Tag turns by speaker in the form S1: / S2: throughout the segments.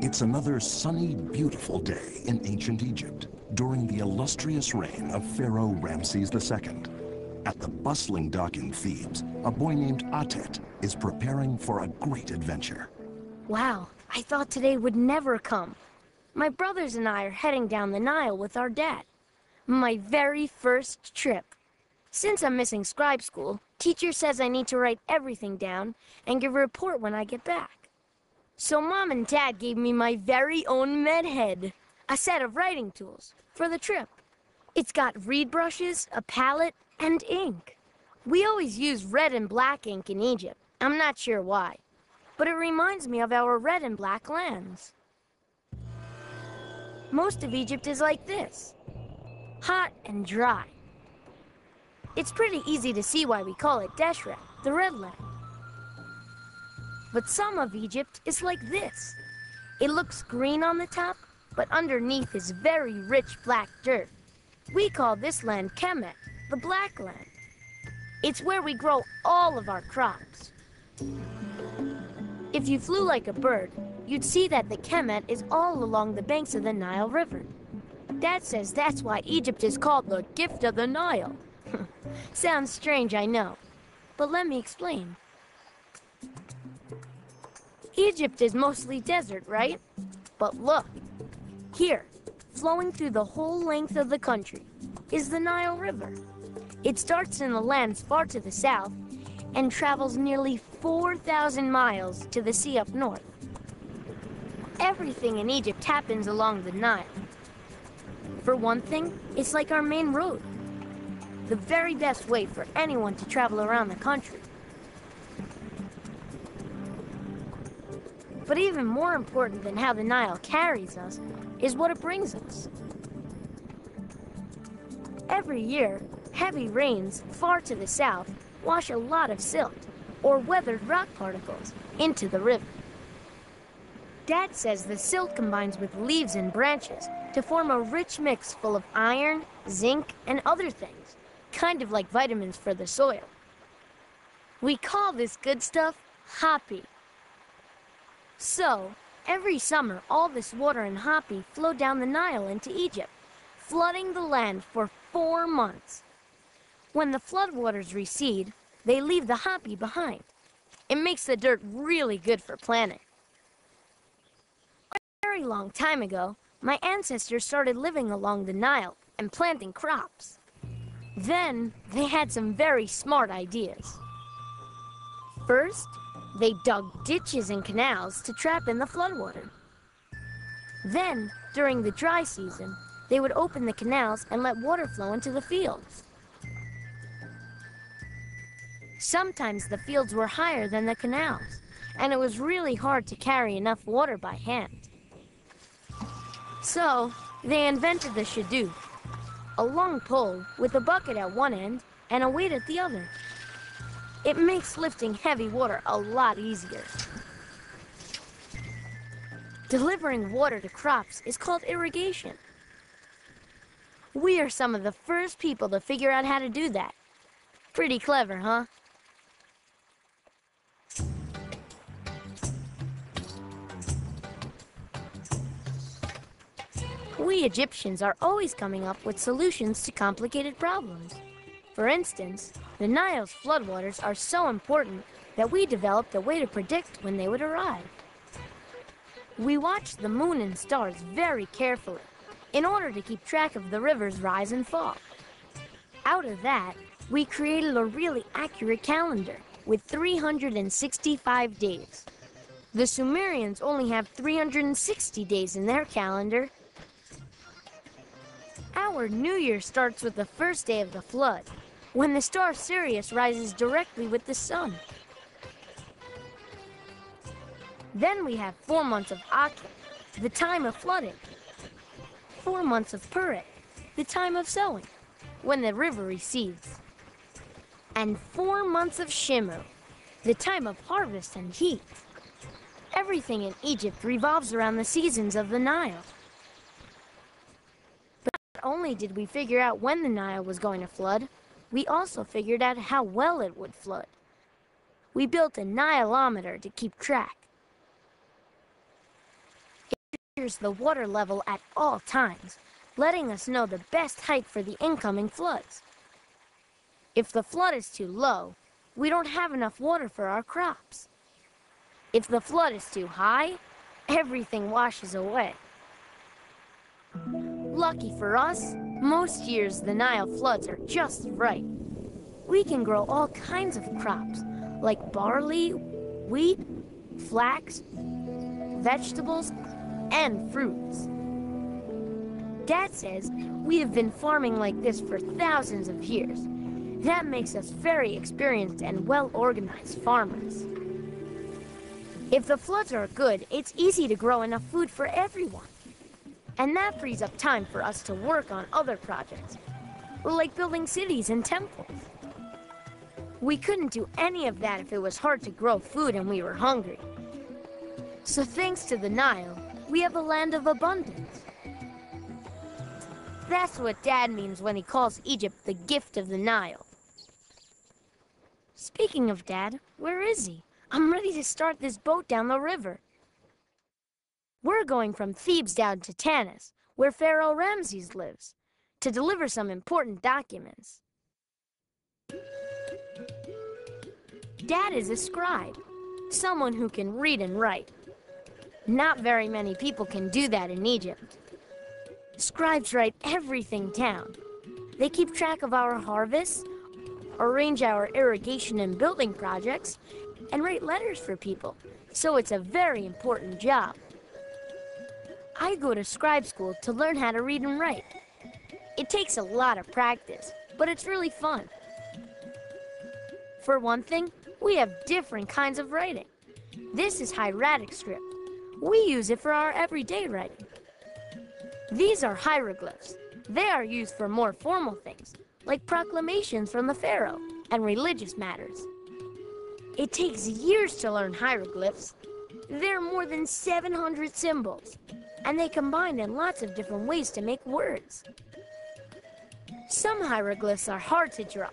S1: It's another sunny, beautiful day in ancient Egypt during the illustrious reign of Pharaoh Ramses II. At the bustling dock in Thebes, a boy named Atet is preparing for a great adventure.
S2: Wow, I thought today would never come. My brothers and I are heading down the Nile with our dad. My very first trip. Since I'm missing scribe school, teacher says I need to write everything down and give a report when I get back. So Mom and Dad gave me my very own med head, a set of writing tools for the trip. It's got reed brushes, a palette, and ink. We always use red and black ink in Egypt. I'm not sure why, but it reminds me of our red and black lands. Most of Egypt is like this, hot and dry. It's pretty easy to see why we call it Deshret, the Red Land. But some of Egypt is like this. It looks green on the top, but underneath is very rich black dirt. We call this land Kemet, the Black Land. It's where we grow all of our crops. If you flew like a bird, you'd see that the Kemet is all along the banks of the Nile River. Dad says that's why Egypt is called the gift of the Nile. Sounds strange, I know, but let me explain. Egypt is mostly desert, right? But look, here, flowing through the whole length of the country, is the Nile River. It starts in the lands far to the south and travels nearly 4,000 miles to the sea up north. Everything in Egypt happens along the Nile. For one thing, it's like our main road. The very best way for anyone to travel around the country. But even more important than how the Nile carries us is what it brings us. Every year, heavy rains far to the south wash a lot of silt, or weathered rock particles, into the river. Dad says the silt combines with leaves and branches to form a rich mix full of iron, zinc, and other things, kind of like vitamins for the soil. We call this good stuff hoppy. So, every summer, all this water and hoppy flow down the Nile into Egypt, flooding the land for 4 months. When the floodwaters recede, they leave the hoppy behind. It makes the dirt really good for planting. A very long time ago, my ancestors started living along the Nile and planting crops. Then, they had some very smart ideas. First, they dug ditches and canals to trap in the floodwater. Then, during the dry season, they would open the canals and let water flow into the fields. Sometimes the fields were higher than the canals, and it was really hard to carry enough water by hand. So, they invented the shadoof, a long pole with a bucket at one end and a weight at the other. It makes lifting heavy water a lot easier. Delivering water to crops is called irrigation. We are some of the first people to figure out how to do that. Pretty clever, huh? We Egyptians are always coming up with solutions to complicated problems. For instance, the Nile's floodwaters are so important that we developed a way to predict when they would arrive. We watched the moon and stars very carefully in order to keep track of the river's rise and fall. Out of that, we created a really accurate calendar with 365 days. The Sumerians only have 360 days in their calendar. Our New Year starts with the first day of the flood, when the star Sirius rises directly with the sun. Then we have 4 months of Akhir, the time of flooding. 4 months of Puret, the time of sowing, when the river recedes. and 4 months of Shimu, the time of harvest and heat. Everything in Egypt revolves around the seasons of the Nile. But not only did we figure out when the Nile was going to flood, we also figured out how well it would flood. We built a Nileometer to keep track. It measures the water level at all times, letting us know the best height for the incoming floods. If the flood is too low, we don't have enough water for our crops. If the flood is too high, everything washes away. Lucky for us, most years the Nile floods are just right. We can grow all kinds of crops, like barley, wheat, flax, vegetables, and fruits. Dad says we have been farming like this for thousands of years. That makes us very experienced and well-organized farmers. If the floods are good, it's easy to grow enough food for everyone. And that frees up time for us to work on other projects, like building cities and temples. We couldn't do any of that if it was hard to grow food and we were hungry. So thanks to the Nile, we have a land of abundance. That's what Dad means when he calls Egypt the gift of the Nile. Speaking of Dad, where is he? I'm ready to start this boat down the river. We're going from Thebes down to Tanis, where Pharaoh Ramses lives, to deliver some important documents. Dad is a scribe, someone who can read and write. Not very many people can do that in Egypt. Scribes write everything down. They keep track of our harvests, arrange our irrigation and building projects, and write letters for people, so it's a very important job. I go to scribe school to learn how to read and write. It takes a lot of practice, but it's really fun. For one thing, we have different kinds of writing. This is hieratic script. We use it for our everyday writing. These are hieroglyphs. They are used for more formal things, like proclamations from the pharaoh and religious matters. It takes years to learn hieroglyphs. There are more than 700 symbols, and they combine in lots of different ways to make words. Some hieroglyphs are hard to draw,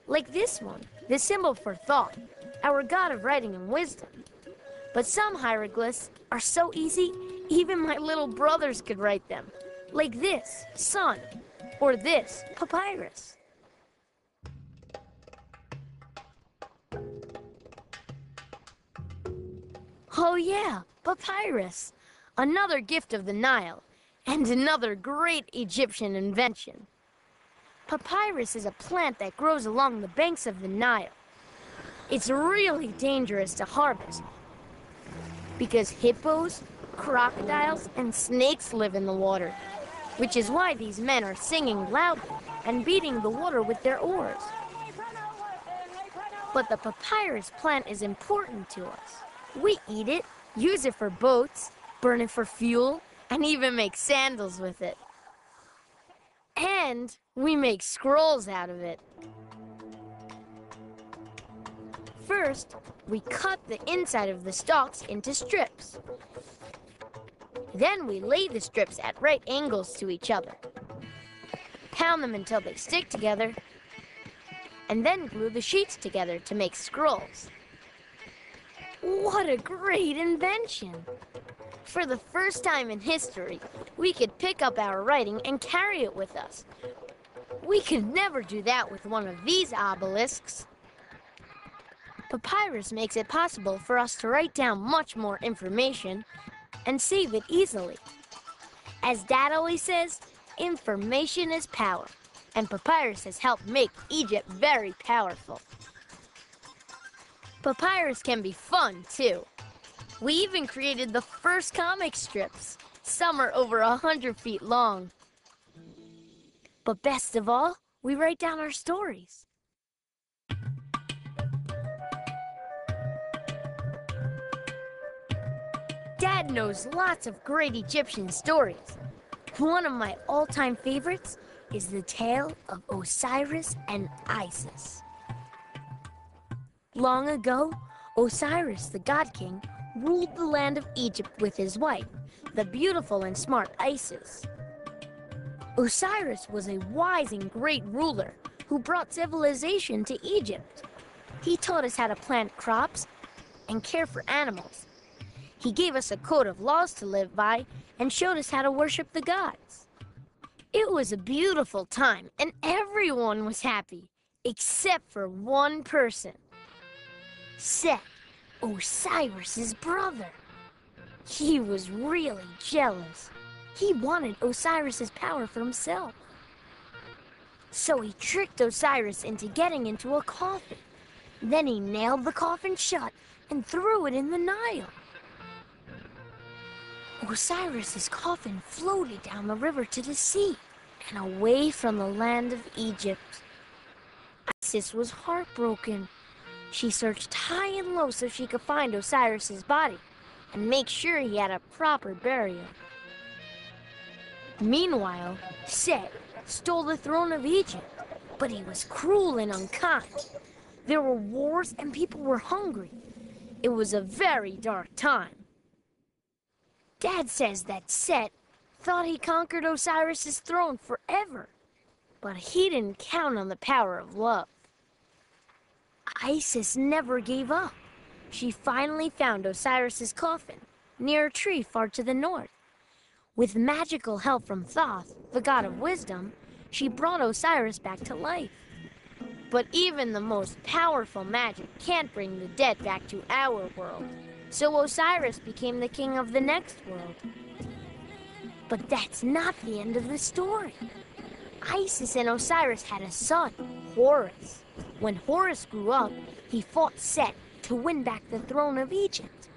S2: like this one, the symbol for thought, our god of writing and wisdom. But some hieroglyphs are so easy, even my little brothers could write them, like this, sun, or this, papyrus. Oh yeah, papyrus. Another gift of the Nile, and another great Egyptian invention. Papyrus is a plant that grows along the banks of the Nile. It's really dangerous to harvest because hippos, crocodiles, and snakes live in the water, which is why these men are singing loudly and beating the water with their oars. But the papyrus plant is important to us. We eat it, use it for boats, burn it for fuel, and even make sandals with it. And we make scrolls out of it. First, we cut the inside of the stalks into strips. Then we lay the strips at right angles to each other. Pound them until they stick together, and then glue the sheets together to make scrolls. What a great invention! For the first time in history, we could pick up our writing and carry it with us. We could never do that with one of these obelisks. Papyrus makes it possible for us to write down much more information and save it easily. As Dad always says, information is power, and papyrus has helped make Egypt very powerful. Papyrus can be fun, too. We even created the first comic strips. Some are over 100 feet long. But best of all, we write down our stories. Dad knows lots of great Egyptian stories. One of my all-time favorites is the tale of Osiris and Isis. Long ago, Osiris, the god king, ruled the land of Egypt with his wife, the beautiful and smart Isis. Osiris was a wise and great ruler who brought civilization to Egypt. He taught us how to plant crops and care for animals. He gave us a code of laws to live by and showed us how to worship the gods. It was a beautiful time, and everyone was happy, except for one person. Set, Osiris's brother. He was really jealous. He wanted Osiris's power for himself. So he tricked Osiris into getting into a coffin. Then he nailed the coffin shut and threw it in the Nile. Osiris's coffin floated down the river to the sea and away from the land of Egypt. Isis was heartbroken. She searched high and low so she could find Osiris's body and make sure he had a proper burial. Meanwhile, Set stole the throne of Egypt, but he was cruel and unkind. There were wars and people were hungry. It was a very dark time. Dad says that Set thought he conquered Osiris's throne forever, but he didn't count on the power of love. Isis never gave up. She finally found Osiris's coffin near a tree far to the north. With magical help from Thoth, the god of wisdom, she brought Osiris back to life. But even the most powerful magic can't bring the dead back to our world. So Osiris became the king of the next world. But that's not the end of the story. Isis and Osiris had a son, Horus. When Horus grew up, he fought Set to win back the throne of Egypt.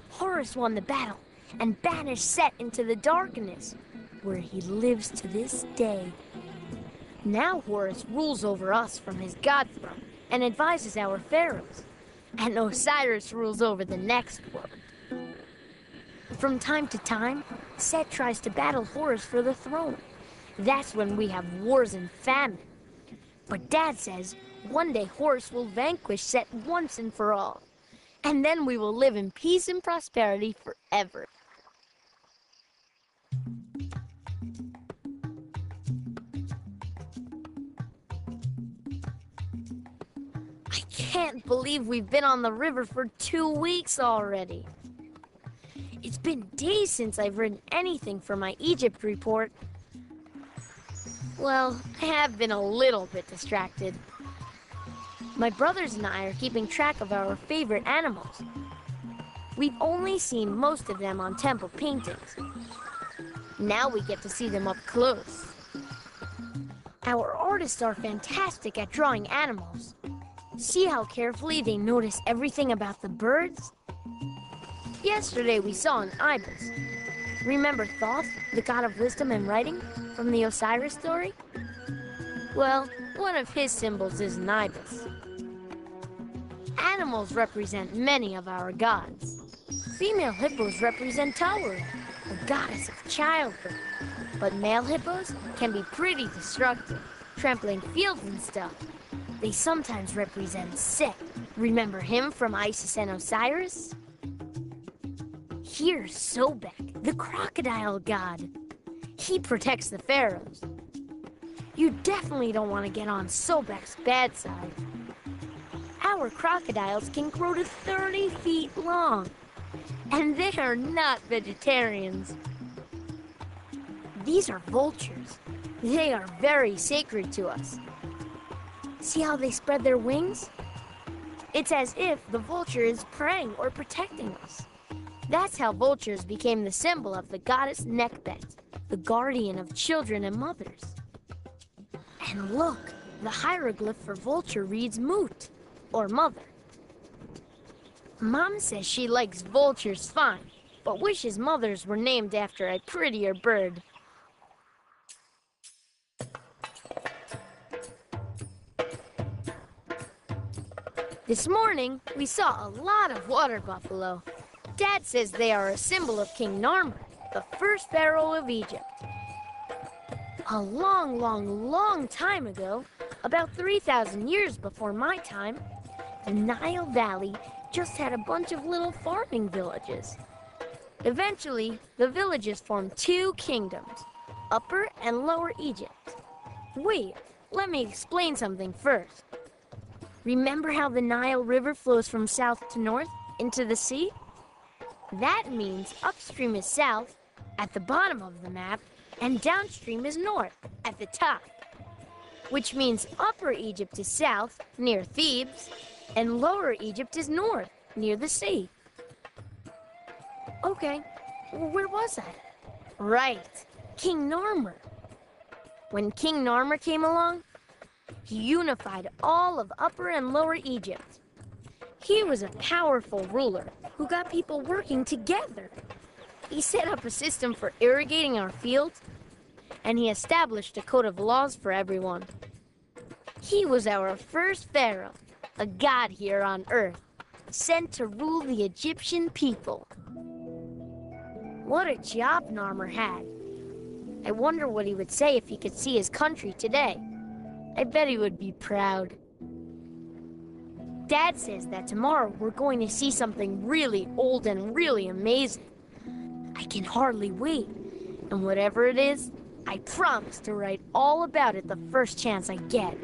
S2: Horus won the battle and banished Set into the darkness, where he lives to this day. Now Horus rules over us from his god throne and advises our pharaohs. And Osiris rules over the next world. From time to time, Set tries to battle Horus for the throne. That's when we have wars and famine. But Dad says one day Horus will vanquish Set once and for all. And then we will live in peace and prosperity forever. I can't believe we've been on the river for 2 weeks already. It's been days since I've written anything for my Egypt report. Well, I have been a little bit distracted. My brothers and I are keeping track of our favorite animals. We've only seen most of them on temple paintings. Now we get to see them up close. Our artists are fantastic at drawing animals. See how carefully they notice everything about the birds? Yesterday we saw an ibis. Remember Thoth, the god of wisdom and writing, from the Osiris story? Well, one of his symbols is an ibis. Animals represent many of our gods. Female hippos represent Tauri, the goddess of childbirth. But male hippos can be pretty destructive, trampling fields and stuff. They sometimes represent Set. Remember him from Isis and Osiris? Here's Sobek, the crocodile god. He protects the pharaohs. You definitely don't want to get on Sobek's bad side. Our crocodiles can grow to 30 feet long, and they are not vegetarians. These are vultures. They are very sacred to us. See how they spread their wings? It's as if the vulture is praying or protecting us. That's how vultures became the symbol of the goddess Nekbet, the guardian of children and mothers. And look, the hieroglyph for vulture reads Mut, or mother. Mom says she likes vultures fine, but wishes mothers were named after a prettier bird. This morning, we saw a lot of water buffalo. Dad says they are a symbol of King Narmer, the first pharaoh of Egypt. A long, long, long time ago, about 3,000 years before my time, the Nile Valley just had a bunch of little farming villages. Eventually, the villages formed two kingdoms, Upper and Lower Egypt. Wait, let me explain something first. Remember how the Nile River flows from south to north into the sea? That means upstream is south, at the bottom of the map, and downstream is north, at the top. Which means Upper Egypt is south, near Thebes, and Lower Egypt is north, near the sea. Okay, where was I? Right, King Narmer. When King Narmer came along, he unified all of Upper and Lower Egypt. He was a powerful ruler who got people working together. He set up a system for irrigating our fields, and he established a code of laws for everyone. He was our first pharaoh, a god here on Earth, sent to rule the Egyptian people. What a job Narmer had. I wonder what he would say if he could see his country today. I bet he would be proud. Dad says that tomorrow we're going to see something really old and really amazing. I can hardly wait. And whatever it is, I promise to write all about it the first chance I get.